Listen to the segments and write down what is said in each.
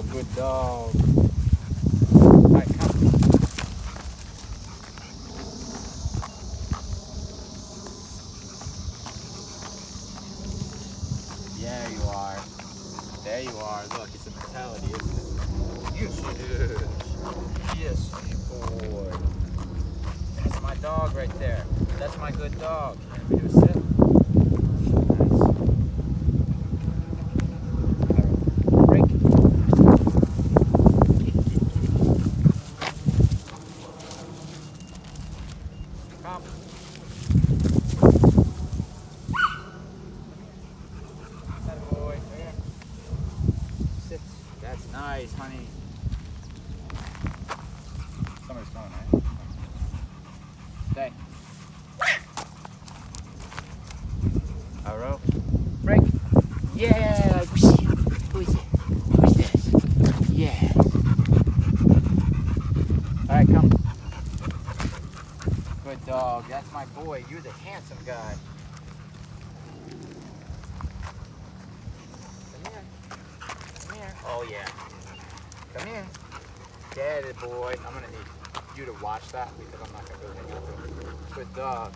Oh, good dog. All right, come. Yeah, you are. There you are. Look, it's a mentality, isn't it? Yes, it is. Yes, boy. That's my dog right there. That's my good dog. Let me do a sit. Nice. Break. Come. That boy. There. Sit. That's nice, honey. Somebody's coming, right? Stay. Iroh. Break. Yeah. Who is it? Who's this? Yeah. All right, come. Good dog. That's my boy. You're the handsome guy. Come here. Come here. Oh, yeah. Come here. Daddy boy. I'm going to need you to watch that because I'm not going to really hang out to him. Good dog.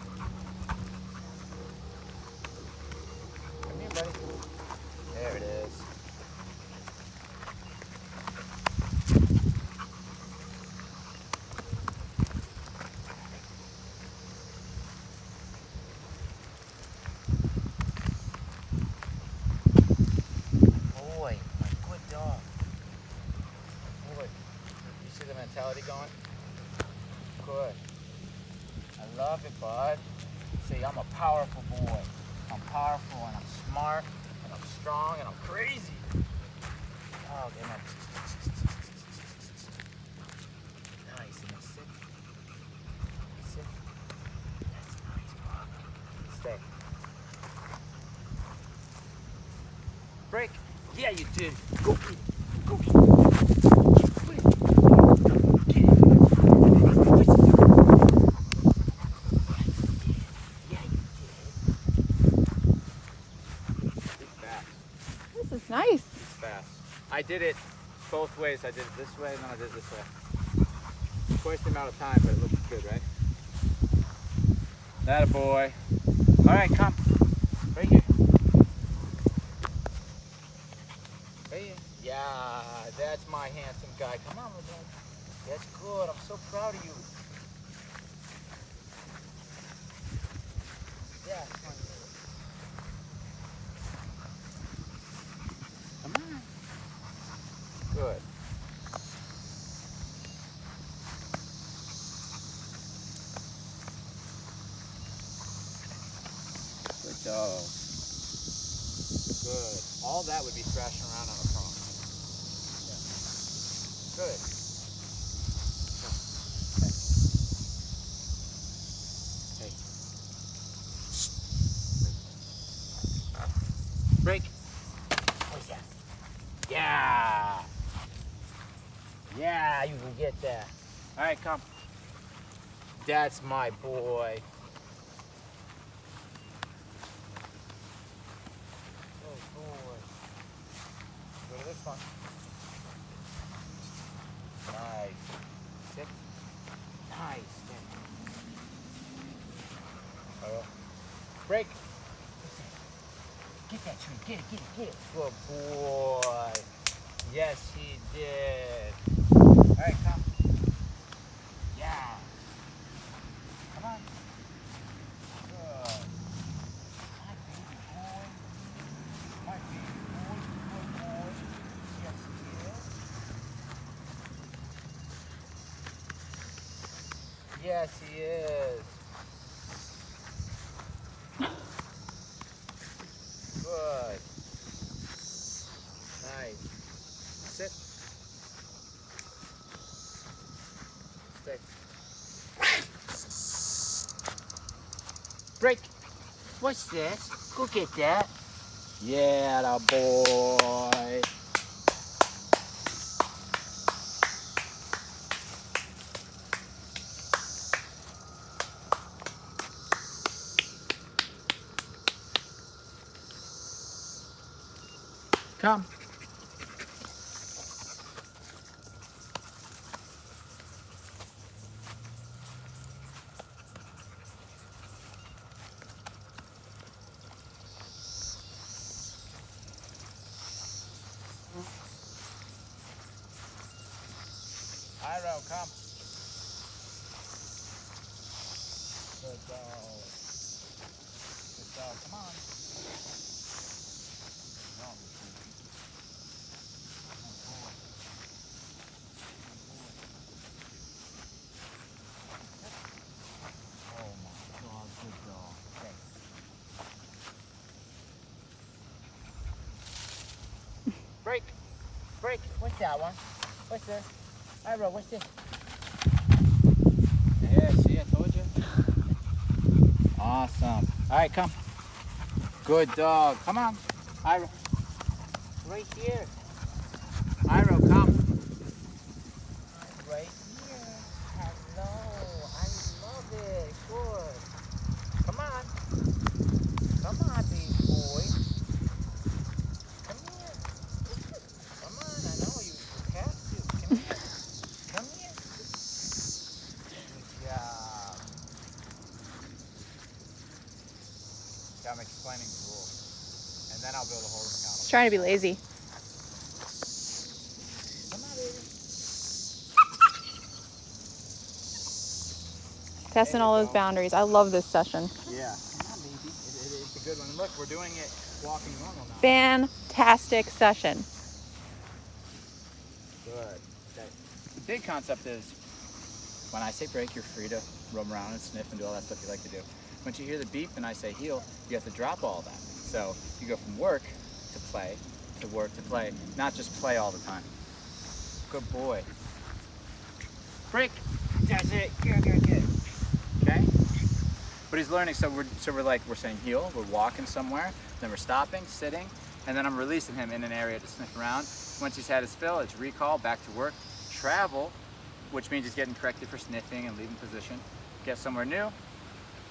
Come here, buddy. There it is. Boy, my good dog. Boy, you see the mentality going? Good. I love it, bud. See, I'm a powerful boy. I'm powerful and I'm smart and I'm strong and I'm crazy. Dog, and I'm nice. And I sit. Sit. That's nice, dog. Stay. Break. Yeah, you did. Go get it. Go get it. Put it. Get it. Yeah, you did. It's fast. This is nice. It's fast. I did it both ways. I did it this way and then I did it this way. Twice the amount of time, but it looks good, right? That a boy. All right, come. Right here. Right here. Yeah, that's my handsome guy. Come on, little dog. That's good. I'm so proud of you. Yeah, come on. Come on. Good. Good dog. Good. All that would be thrashing around on a prong. Yeah. Good. Hey. Break. What's that? Yeah. Yeah, you can get that. All right, come. That's my boy. Oh, boy. Go to this one. Nice. Sit. Nice. All right. Break. Get that tree. Get it, get it, get it. Good boy. Yes, he did. All right, come. Yeah. Come on. Good. My baby boy. My baby boy. Good boy. Yes, he is. Yes, he is. Good. Nice. Sit. Stay. Break. What's this? Go get that. Yeah, that boy. Come. Iroh, come. Good dog. Good dog, come on. No. Good boy. Oh my God, good dog. Okay. Break. Break. What's that one? What's this? Iroh, what's this? Yeah, see, I told you. Awesome. All right, come. Good dog. Come on. Iroh. Right here. Iroh, come. Right here. Hello. I love it. Good. Come on. Come on, big boy. Come here. Come on. I know you have to. Come here. Come here. Good job. Yeah, I'm explaining the rules. And then I'll be able to hold him accountable. He's trying to be lazy. Come on, baby. Testing There you all those go. boundaries. I love this session. Yeah. Come on, baby. It's a good one. And look, we're doing it walking normal now. Fantastic session. Good. Okay. The big concept is when I say break, you're free to roam around and sniff and do all that stuff you like to do. Once you hear the beep and I say heel, you have to drop all that. So you go from work to play, to work to play, not just play all the time. Good boy. Break. That's it. Good, good, good. Okay? But he's learning, so we're saying heel, we're walking somewhere, then we're stopping, sitting, and then I'm releasing him in an area to sniff around. Once he's had his fill, it's recall, back to work, travel, which means he's getting corrected for sniffing and leaving position. Get somewhere new,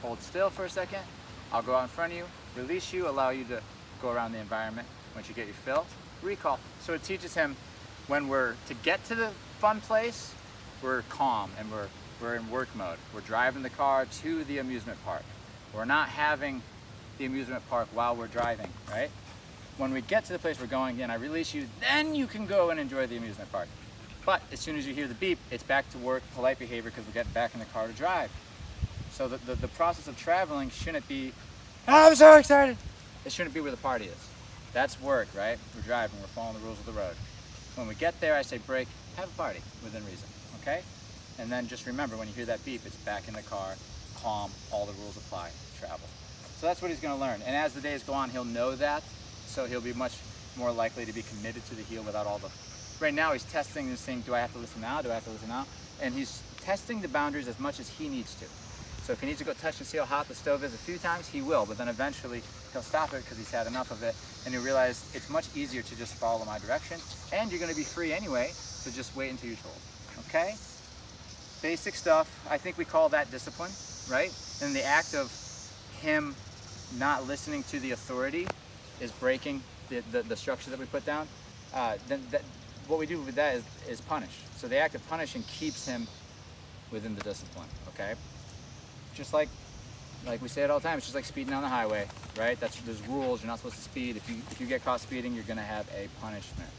hold still for a second, I'll go out in front of you, release you, allow you to go around the environment. Once you get your fill, recall. So it teaches him when to get to the fun place, we're calm and we're in work mode. We're driving the car to the amusement park. We're not having the amusement park while we're driving, right? When we get to the place we're going, then I release you, then you can go and enjoy the amusement park. But as soon as you hear the beep, it's back to work, polite behavior, because we're getting back in the car to drive. So the process of traveling shouldn't be, oh, I'm so excited. It shouldn't be where the party is. That's work, right? We're driving, we're following the rules of the road. When we get there, I say break, have a party within reason, okay? And then just remember, when you hear that beep, it's back in the car, calm, all the rules apply, travel. So that's what he's gonna learn. And as the days go on, he'll know that, so he'll be much more likely to be committed to the heel without all the, right now he's testing and saying, do I have to listen now, do I have to listen now? And he's testing the boundaries as much as he needs to. So if he needs to go touch and see how hot the stove is a few times, he will, but then eventually he'll stop it because he's had enough of it, and he'll realize it's much easier to just follow my direction, and you're gonna be free anyway, so just wait until you're told, okay? Basic stuff, I think we call that discipline, right? And the act of him not listening to the authority is breaking the structure that we put down. What we do with that is punish. So the act of punishing keeps him within the discipline, okay? Just like we say it all the time, it's just like speeding on the highway, right? There's rules, you're not supposed to speed. If you get caught speeding, you're gonna have a punishment.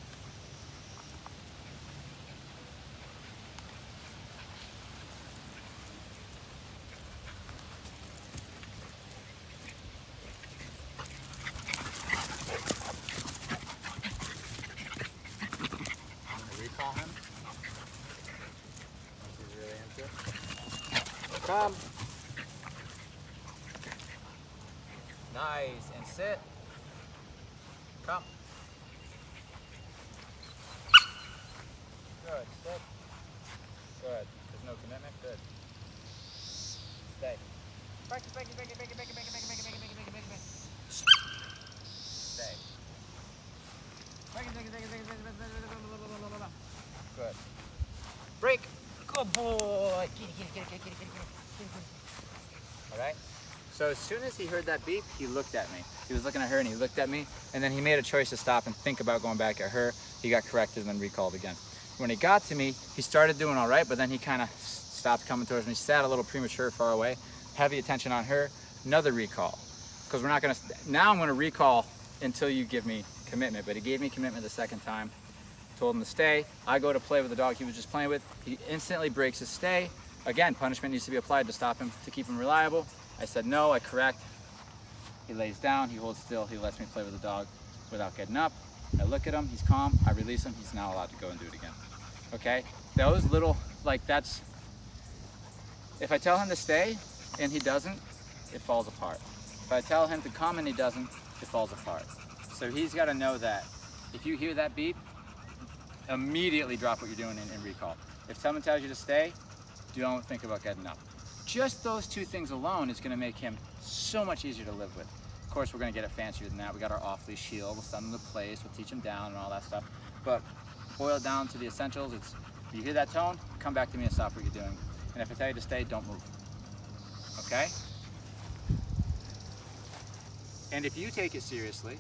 Recall him. Once he's really into it. Come. Nice. And sit. Come. Good. Sit. Good. There's no commitment. Good. Stay. Break it, break it, break it, break it, break it, break it, break it, break it, break it, break it, break it, break it. Stay. Break it, break it, break it, break it, break it, break it, break it. Good. Break. Good boy. Get it, get it, get it, get it, get it, get it, get it, get it. All right? So as soon as he heard that beep, he looked at me. He was looking at her and he looked at me, and then he made a choice to stop and think about going back at her. He got corrected and then recalled again. When he got to me, he started doing all right, but then he kind of stopped coming towards me, sat a little premature, far away, heavy attention on her, another recall. Because we're not gonna, now I'm gonna recall until you give me commitment, but he gave me commitment the second time. told him to stay. I go to play with the dog he was just playing with. He instantly breaks his stay. Again, punishment needs to be applied to stop him, to keep him reliable. I said no, I correct. He lays down, he holds still, he lets me play with the dog without getting up. I look at him, he's calm, I release him, he's now allowed to go and do it again. Okay? Those little, like that's, if I tell him to stay and he doesn't, it falls apart. If I tell him to come and he doesn't, it falls apart. So he's got to know that if you hear that beep, immediately drop what you're doing and recall. If someone tells you to stay, don't think about getting up. Just those two things alone is going to make him so much easier to live with. Of course, we're going to get it fancier than that. We got our off-leash shield. We'll send him to place. We'll teach him down and all that stuff. But boil it down to the essentials. It's if you hear that tone, come back to me and stop what you're doing. And if I tell you to stay, don't move. Okay? And if you take it seriously,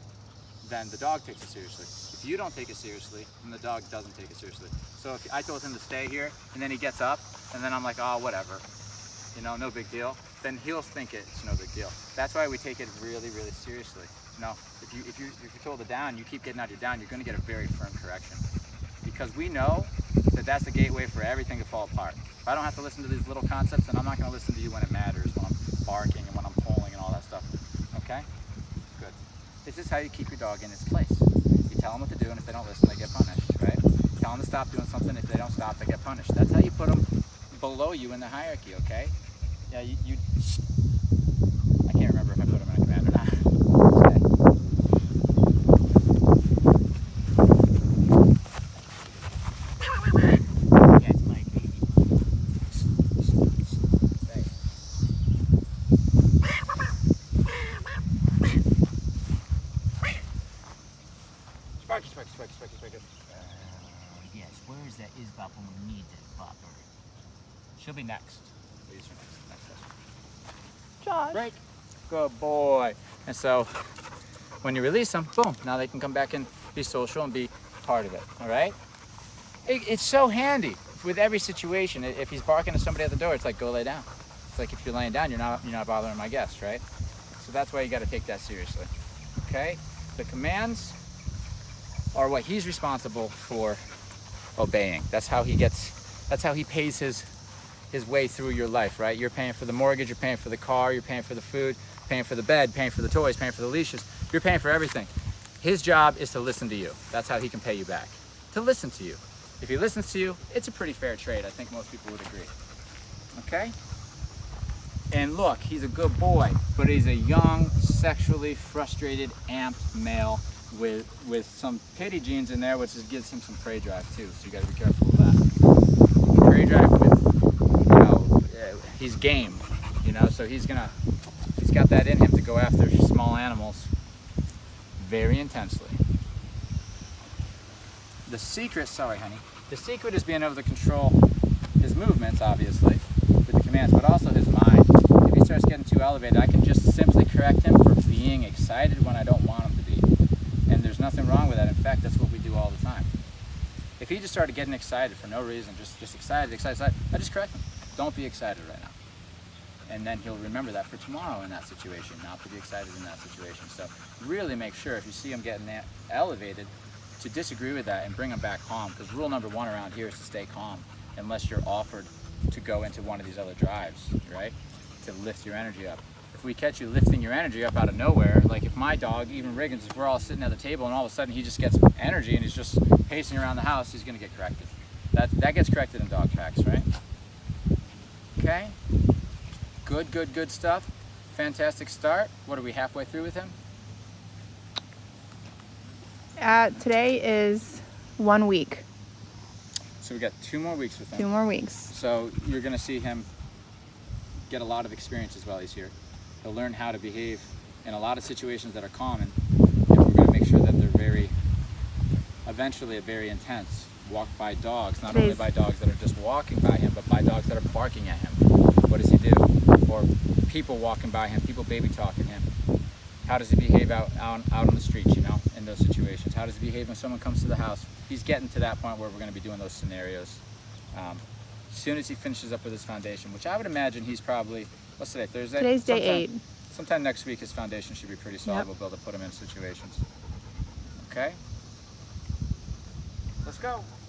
then the dog takes it seriously. If you don't take it seriously, then the dog doesn't take it seriously. So if I told him to stay here, and then he gets up, and then I'm like, oh, whatever, you know, no big deal, then he'll think it's no big deal. That's why we take it really, really seriously. You know, if you're told to down, you keep getting out your down, you're going to get a very firm correction. Because we know that that's the gateway for everything to fall apart. If I don't have to listen to these little concepts, then I'm not going to listen to you when it matters, when I'm barking and when I'm pulling and all that stuff. Okay? Good. This is how you keep your dog in its place. You tell them what to do, and if they don't listen, they get punished, right? Tell them to stop doing something. If they don't stop, they get punished. That's how you put them below you in the hierarchy, okay? Yeah, I can't remember if I put them in a command or not. Okay. That's my baby. Thanks. Sparky, Sparky, Sparky, Sparky, Sparky. Yes, where is that Isbop when we need that bopper? She'll be next. These are next session. Josh. Break. Good boy. And so when you release them, boom, now they can come back and be social and be part of it. All right? It's so handy with every situation. If he's barking at somebody at the door, it's like, go lay down. It's like if you're laying down, you're not bothering my guest, right? So that's why you got to take that seriously. Okay? The commands are what he's responsible for obeying. That's how he pays his way through your life, right? You're paying for the mortgage, you're paying for the car, you're paying for the food, paying for the bed, paying for the toys, paying for the leashes. You're paying for everything. His job is to listen to you. That's how he can pay you back. To listen to you. If he listens to you, it's a pretty fair trade. I think most people would agree. Okay? And look, he's a good boy, but he's a young, sexually frustrated, amped male with some pity genes in there, which gives him some prey drive too. So you got to be careful of that. Prey drive with, you know, he's game, you know, so he's got that in him to go after small animals very intensely. The secret, sorry honey, the secret is being able to control his movements, obviously, with the commands, but also his mind. If he starts getting too elevated, I can just simply correct him for being excited when I don't want him to be. And there's nothing wrong with that. In fact, that's what we do all the time. If he just started getting excited for no reason, just excited, I just correct him. Don't be excited right now. And then he'll remember that for tomorrow in that situation, not to be excited in that situation. So really make sure if you see him getting elevated, to disagree with that and bring him back calm. Because rule number one around here is to stay calm unless you're offered to go into one of these other drives, right? To lift your energy up. If we catch you lifting your energy up out of nowhere, like if my dog, even Riggins, if we're all sitting at the table and all of a sudden he just gets energy and he's just pacing around the house, he's going to get corrected. That gets corrected in dog packs, right? Okay? Good stuff. Fantastic start. What are we halfway through with him? Today is 1 week. So we got 2 more weeks with him. 2 more weeks. So you're going to see him get a lot of experiences while he's here. He'll learn how to behave in a lot of situations that are common, and we're going to make sure that they're eventually very intense. Walked by dogs, not only by dogs that are just walking by him, but by dogs that are barking at him. What does he do? Or people walking by him, people baby talking him. How does he behave out on the streets, you know, in those situations? How does he behave when someone comes to the house? He's getting to that point where we're going to be doing those scenarios. As soon as he finishes up with his foundation, which I would imagine he's probably, what's today, Thursday? Today's day 8. Sometime next week his foundation should be pretty solid. Yep. We'll be able to put him in situations. Okay? Let's go.